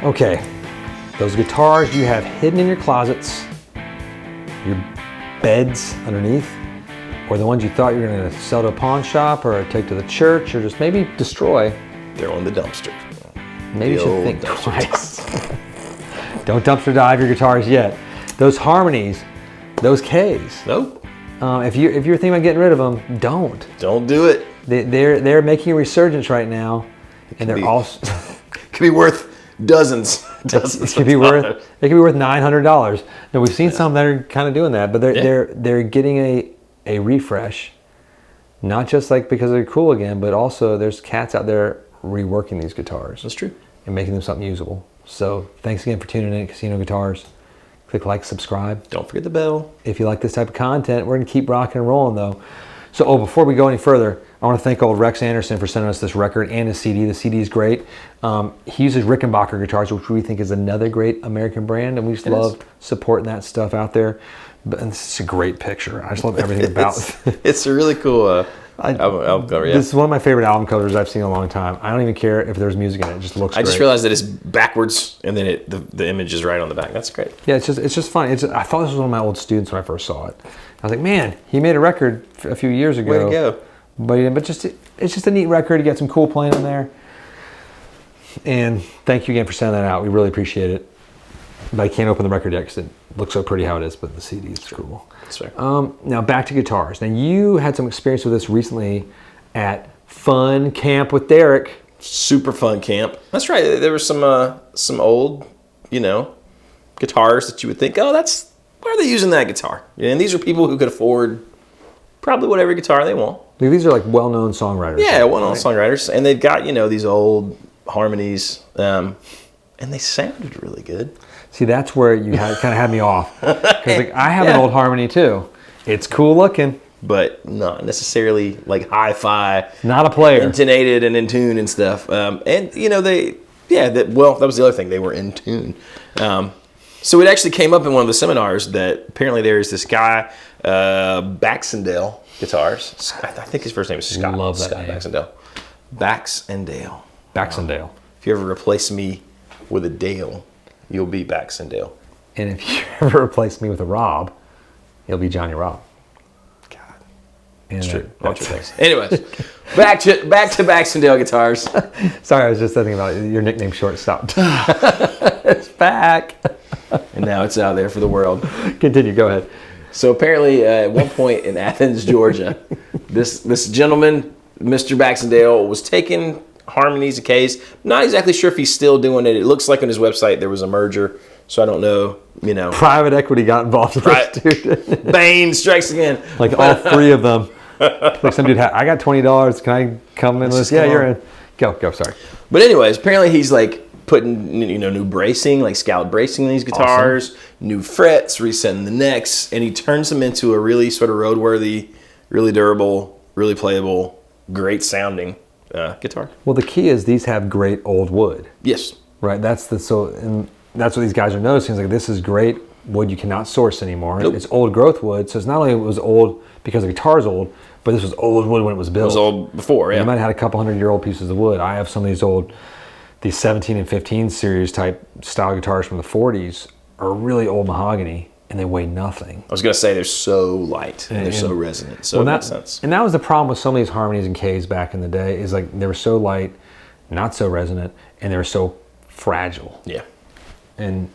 Okay, those guitars you have hidden in your closets, your beds underneath, or the ones you thought you were going to sell to a pawn shop or take to the church or just maybe destroy. They're on the dumpster. Maybe you should think twice. Don't dumpster dive your guitars yet. Those harmonies, those Ks. Nope. If you're thinking about getting rid of them, don't. Don't do it. They're making a resurgence right now, and they're also could be worth dozens. It could be worth $900. Now we've seen some that are kind of doing that, but they're getting a refresh, not just like because they're cool again, but also there's cats out there reworking these guitars. That's true. And making them something usable. So thanks again for tuning in at Casino Guitars. Click like, subscribe. Don't forget the bell. If you like this type of content, we're going to keep rocking and rolling though. So, before we go any further, I want to thank old Rex Anderson for sending us this record and his CD. The CD is great. He uses Rickenbacker guitars, which we think is another great American brand, and we just love supporting that stuff out there. And this is a great picture. I just love everything about it. It's a really cool album cover, yeah. This is one of my favorite album covers I've seen in a long time. I don't even care if there's music in it. It just looks great. I just realized that it's backwards and then the image is right on the back. That's great. Yeah, it's just fun. I thought this was one of my old students when I first saw it. I was like, man, he made a record a few years ago. Way to go. But it's just a neat record. You got some cool playing in there. And thank you again for sending that out. We really appreciate it. But I can't open the record yet because it looks so pretty how it is, but the CD is cool. That's fair. Now back to guitars. Now you had some experience with this recently at Fun Camp with Derek. Super fun camp. That's right. There were some old, guitars that you would think, oh, why are they using that guitar? And these are people who could afford probably whatever guitar they want. These are like well-known songwriters. Yeah, well-known songwriters. And they've got, these old harmonies. And they sounded really good. See, that's where you kind of had me off. Because I have an old harmony too. It's cool looking. But not necessarily like hi-fi. Not a player. Intonated and in tune and stuff. That was the other thing. They were in tune. So it actually came up in one of the seminars that apparently there's this guy, Baxendale Guitars. I think his first name is Scott. Love that Scott name. Baxendale. Baxendale. Baxendale. If you ever replace me with a Dale, you'll be Baxendale. And if you ever replace me with a Rob, he'll be Johnny Rob. God. And That's true. That's true. Anyways, back to Baxendale Guitars. Sorry, I was just thinking about your nickname shortstop. It's back. And now it's out there for the world. Continue. Go ahead. So apparently, at one point in Athens, Georgia, this gentleman, Mr. Baxendale, was taking harmonies and Ks. Not exactly sure if he's still doing it. It looks like on his website there was a merger, so I don't know. Private equity got involved with this dude. Bane strikes again. Like all three of them. Like some dude I got $20. Can I come in with this? Yeah, you're in. Go. Sorry. But anyways, apparently he's like putting new bracing, like scallop bracing in these guitars, new frets, resetting the necks, and he turns them into a really sort of roadworthy, really durable, really playable, great sounding guitar. Well, the key is these have great old wood. Yes. Right. That's what these guys are noticing. It's like, this is great wood you cannot source anymore. Nope. It's old growth wood. So it's not only it was old because the guitar's old, but this was old wood when it was built. It was old before, yeah. You might have had a couple 100-year-old pieces of wood. I have some of these 17 and 15 series type style guitars from the 40s are really old mahogany, and they weigh nothing. I was going to say they're so light and they're so resonant. So it makes sense. And that was the problem with some of these harmonies and Ks back in the day, is like they were so light, not so resonant, and they were so fragile. Yeah. And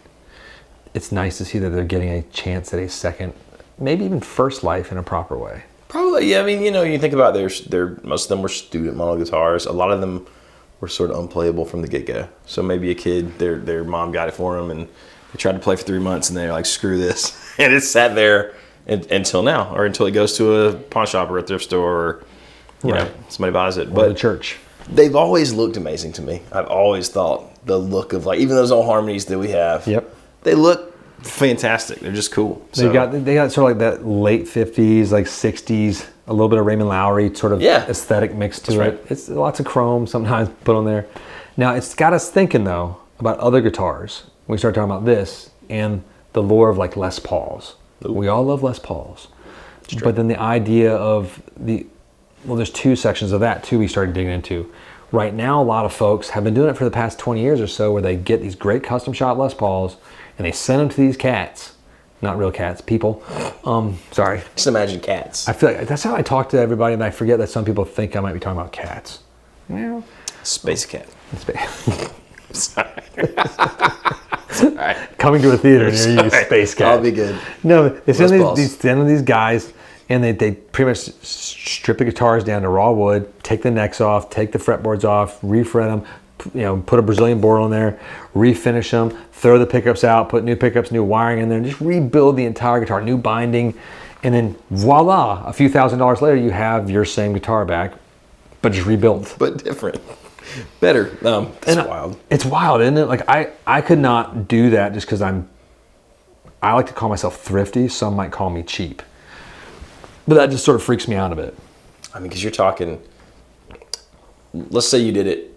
it's nice to see that they're getting a chance at a second, maybe even first life in a proper way. Probably, yeah. I mean, you think about most of them were student model guitars. A lot of them were sort of unplayable from the get-go. So maybe a kid, their mom got it for them, and they tried to play for 3 months, and they're like, screw this. And it sat there until now, or until it goes to a pawn shop or a thrift store, or somebody buys it. Or the church. They've always looked amazing to me. I've always thought the look of, like, even those old harmonies that we have, they look fantastic. They're just cool. They got sort of like that late 50s, like 60s, a little bit of Raymond Lowry sort of aesthetic mixed to it. Right. It's lots of chrome sometimes put on there. Now, it's got us thinking, though, about other guitars. We start talking about this and the lore of like Les Pauls. Ooh. We all love Les Pauls. But then the idea of there's two sections of that too we started digging into. Right now, a lot of folks have been doing it for the past 20 years or so, where they get these great custom shop Les Pauls and they send them to these cats. Not real cats, people. Sorry. Just imagine cats. I feel like that's how I talk to everybody, and I forget that some people think I might be talking about cats. Yeah. Space cat. Sorry. Coming to a theater near you, Space Cat. I'll be good. No, they send Les these guys, and they pretty much strip the guitars down to raw wood, take the necks off, take the fretboards off, refret them, put a Brazilian board on there, refinish them, throw the pickups out, put new pickups, new wiring in there, and just rebuild the entire guitar, new binding, and then voila, a few $1,000s later, you have your same guitar back, but just rebuilt. But different. Better. It's wild. It's wild, isn't it? Like I could not do that just because I like to call myself thrifty. Some might call me cheap. But that just sort of freaks me out a bit. I mean, because you're talking, let's say you did it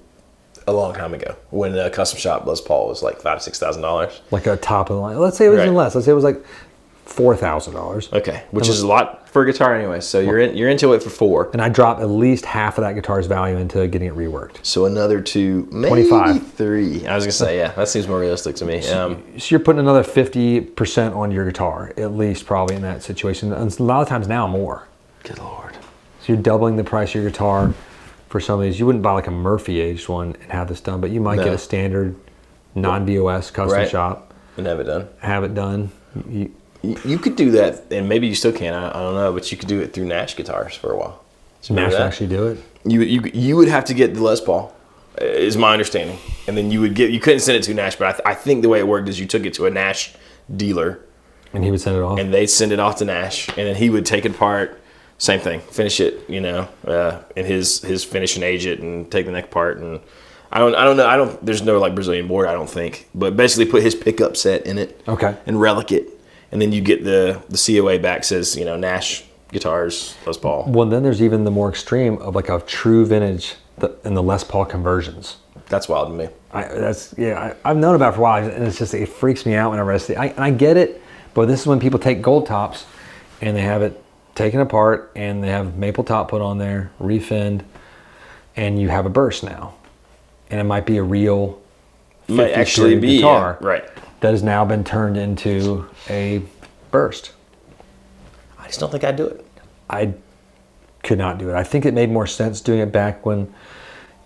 a long time ago when a custom shop Les Paul was like $5,000-$6,000. Like a top of the line. Let's say it was even less. Let's say it was like $4,000. Okay, which is a lot for a guitar anyway. So you're into it for $4,000. And I drop at least half of that guitar's value into getting it reworked. So another $2,000, maybe 25. $3,000. I was gonna say, yeah, that seems more realistic to me. So you're putting another 50% on your guitar, at least, probably in that situation. And a lot of times now more. Good Lord. So you're doubling the price of your guitar for some of these. You wouldn't buy like a Murphy aged one and have this done, but you might get a standard non-BOS custom shop and have it done. Have it done. You could do that, and maybe you still can. I don't know, but you could do it through Nash guitars for a while. Nash actually do it. You would have to get the Les Paul, is my understanding, and then you couldn't send it to Nash. But I think the way it worked is you took it to a Nash dealer, and he would send it off, and they'd send it off to Nash, and then he would take it apart. Same thing, finish it, in his finish and age it, and take the neck apart. And I don't know. There's no like Brazilian board, I don't think, but basically put his pickup set in it, okay, and relic it. And then you get the COA back, says, Nash guitars, Les Paul. Well, then there's even the more extreme of like a true vintage and the Les Paul conversions. That's wild to me. I've known about it for a while, and it's just, it freaks me out whenever I see it. And I get it, but this is when people take gold tops and they have it taken apart and they have maple top put on there, refinned, and you have a burst now. And it might be a real 50 guitar. Right. That has now been turned into a burst. I just don't think I'd do it. I could not do it. I think it made more sense doing it back when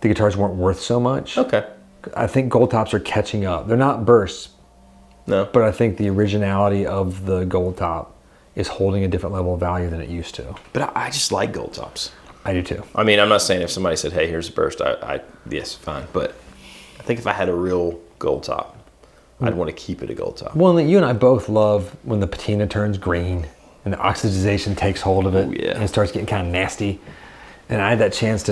the guitars weren't worth so much. Okay. I think gold tops are catching up. They're not bursts. No. But I think the originality of the gold top is holding a different level of value than it used to. But I just like gold tops. I do too. I mean, I'm not saying if somebody said, hey, here's a burst, yes, fine. But I think if I had a real gold top, I'd want to keep it a gold top. Well, you and I both love when the patina turns green and the oxidization takes hold of it. Ooh, yeah. And it starts getting kind of nasty. And I had that chance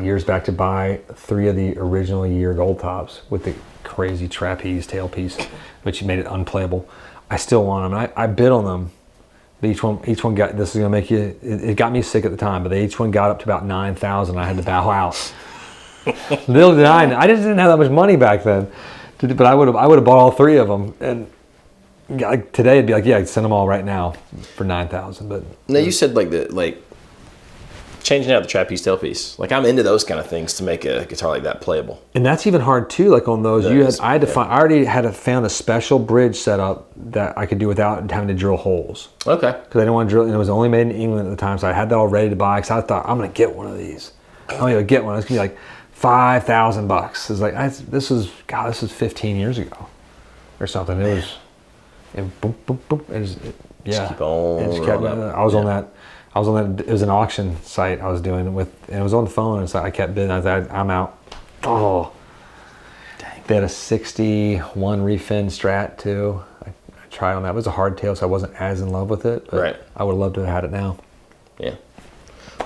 years back to buy 3 of the original year gold tops with the crazy trapeze tailpiece, which made it unplayable. I still want them. And I bid on them. But each one got, this is going to make you, it got me sick at the time, but each one got up to about $9,000. I had to bow out. Little did I just didn't have that much money back then. But I would have bought all 3 of them, and like today it'd be like, yeah, send them all right now for $9,000. But now you said like changing out the trapeze tailpiece. Like I'm into those kind of things to make a guitar like that playable. And that's even hard too. Like on those, I already had found a special bridge setup that I could do without having to drill holes. Okay. Because I didn't want to drill, and it was only made in England at the time, so I had that all ready to buy. Because I thought I'm gonna get one of these. I'm gonna get one. It's gonna be like $5,000. It's like this was 15 years ago, or something. It was, and boom, boom, boom. Just keep on. I was on that. It was an auction site I was doing with, and it was on the phone. And so I kept bidding. I was like, I'm out. Oh, dang. They had a 61 refin Strat too. I tried on that. It was a hardtail, so I wasn't as in love with it. But right. I would have loved to have had it now. Yeah.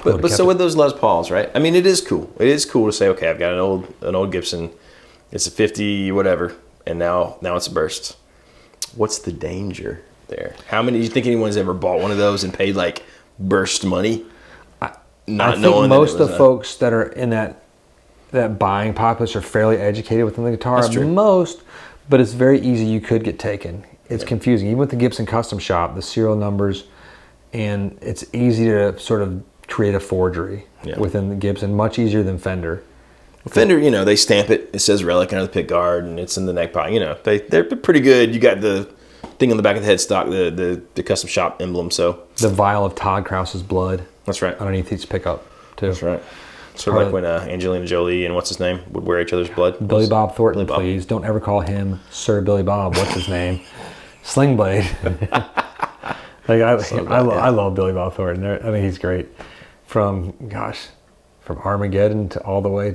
But so with those Les Pauls, right? I mean, it is cool. It is cool to say, okay, I've got an old Gibson. It's a 50 whatever, and now it's a burst. What's the danger there? How many do you think anyone's ever bought one of those and paid like burst money? I think most of the folks that are in that buying populace are fairly educated within the guitar. That's true. Most, but it's very easy. You could get taken. It's confusing. Even with the Gibson custom shop, the serial numbers, and it's easy to sort of create a forgery within the Gibson, much easier than Fender. Fender, you know, they stamp it. It says Relic under the pick guard, and it's in the neck pocket. You know, they're pretty good. You got the thing on the back of the headstock, the custom shop emblem. So the vial of Todd Krause's blood. That's right. Underneath each pickup, too. That's right. Sort of like when Angelina Jolie and what's his name would wear each other's blood. Billy Bob Thornton, please. Don't ever call him Sir Billy Bob. What's his name? Sling Blade. I love Billy Bob Thornton. I think he's great. From Armageddon to all the way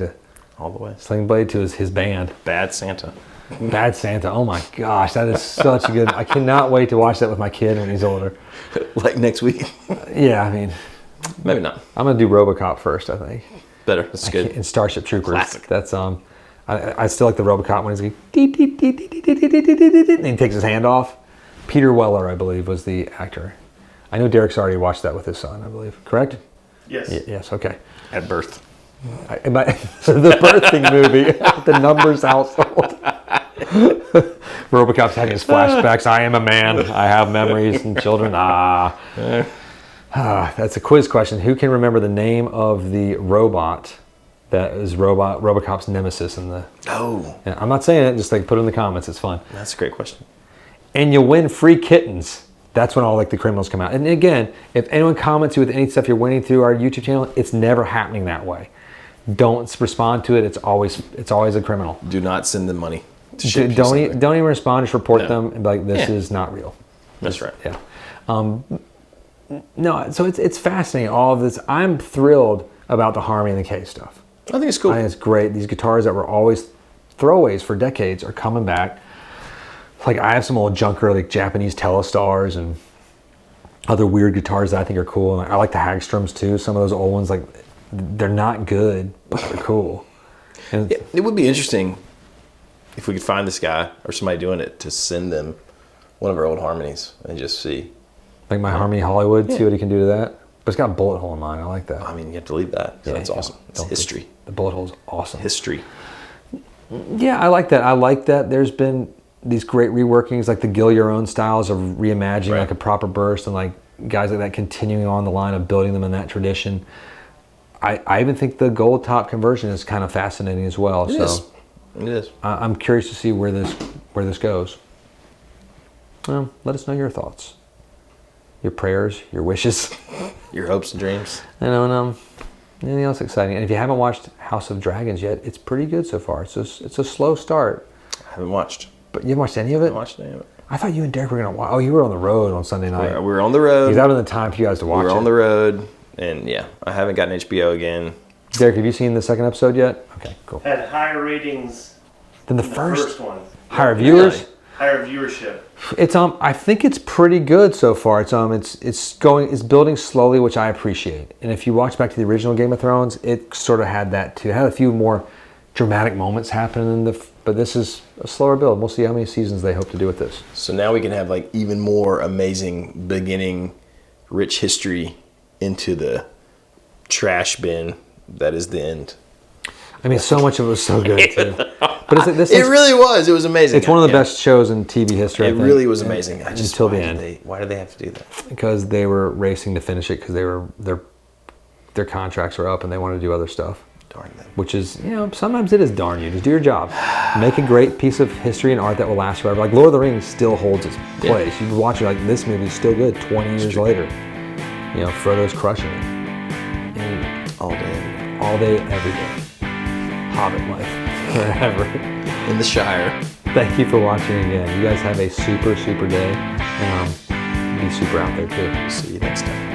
Sling Blade to his band. Bad Santa. Bad Santa. Oh my gosh, that is such a good. I cannot wait to watch that with my kid when he's older. Like next week. Yeah, I mean, maybe not. I'm gonna do RoboCop first. I think. Better. That's good. And Starship Troopers. Classic. That's I still like the RoboCop when he's going and he takes his hand off. Peter Weller, I believe, was the actor. I know Derek's already watched that with his son, I believe. Correct? Yes. Yes. Okay. At birth. The birthing movie, the Numbers household. RoboCop's having his flashbacks. I am a man. I have memories and children. That's a quiz question. Who can remember the name of the robot that is RoboCop's nemesis in the? Oh. Yeah, I'm not saying it. Just like put it in the comments. It's fun. That's a great question. And you win free kittens. That's when all the criminals come out. And again, if anyone comments you with any stuff you're winning through our YouTube channel, it's never happening that way. Don't respond to it. It's always a criminal. Do not send them money. Don't even respond. Just report them and be like, this is not real. That's right. Yeah. No, so it's fascinating, all of this. I'm thrilled about the Harmony and the K stuff. I think it's cool. I think it's great. These guitars that were always throwaways for decades are coming back. Like, I have some old junker, like Japanese Telestars and other weird guitars that I think are cool. And I like the Hagstroms too. Some of those old ones, like, they're not good, but they're cool. And it would be interesting if we could find this guy or somebody doing it to send them one of our old Harmonies and just see. Like my Harmony Hollywood, see what he can do to that. But it's got a bullet hole in mine. I like that. I mean, you have to leave that. So that's awesome. It's history. The bullet hole's awesome. History. Yeah, I like that. I like that there's been these great reworkings, like the Gil Your Own styles of reimagining like a proper burst, and like guys like that continuing on the line of building them in that tradition. I even think the gold top conversion is kind of fascinating as well. It is. I'm curious to see where this goes. Well, let us know your thoughts, your prayers, your wishes, your hopes and dreams. and anything else exciting. And if you haven't watched House of Dragons yet, it's pretty good so far. It's a slow start. I haven't watched. But you haven't watched any of it? I haven't watched any of it. I thought you and Derek were going to watch. Oh, you were on the road on Sunday night. We were on the road. Because that was the time for you guys to watch it. We were on the road, and yeah, I haven't gotten HBO again. Derek, have you seen the second episode yet? Okay, cool. Had higher ratings Then the than first one. higher viewers. Really? Higher viewership. It's I think it's pretty good so far. It's building slowly, which I appreciate. And if you watch back to the original Game of Thrones, it sort of had that too. It had a few more dramatic moments happen but this is a slower build. We'll see how many seasons they hope to do with this. So now we can have like even more amazing beginning, rich history into the trash bin that is the end. I mean, so much of it was so good too. But it's like this. It really was. It was amazing. It's one of the best shows in TV history. It I think. really was amazing. Until the end. Why did they have to do that? Because they were racing to finish it because their contracts were up and they wanted to do other stuff. Darn them. Which is, sometimes it is darn you. Just do your job. Make a great piece of history and art that will last forever. Like Lord of the Rings still holds its place. You watch it like this movie's still good 20 years later. Frodo's crushing it. And all day, every day. Hobbit life. Forever. In the Shire. Thank you for watching again. You guys have a super, super day. And be super out there too. See you next time.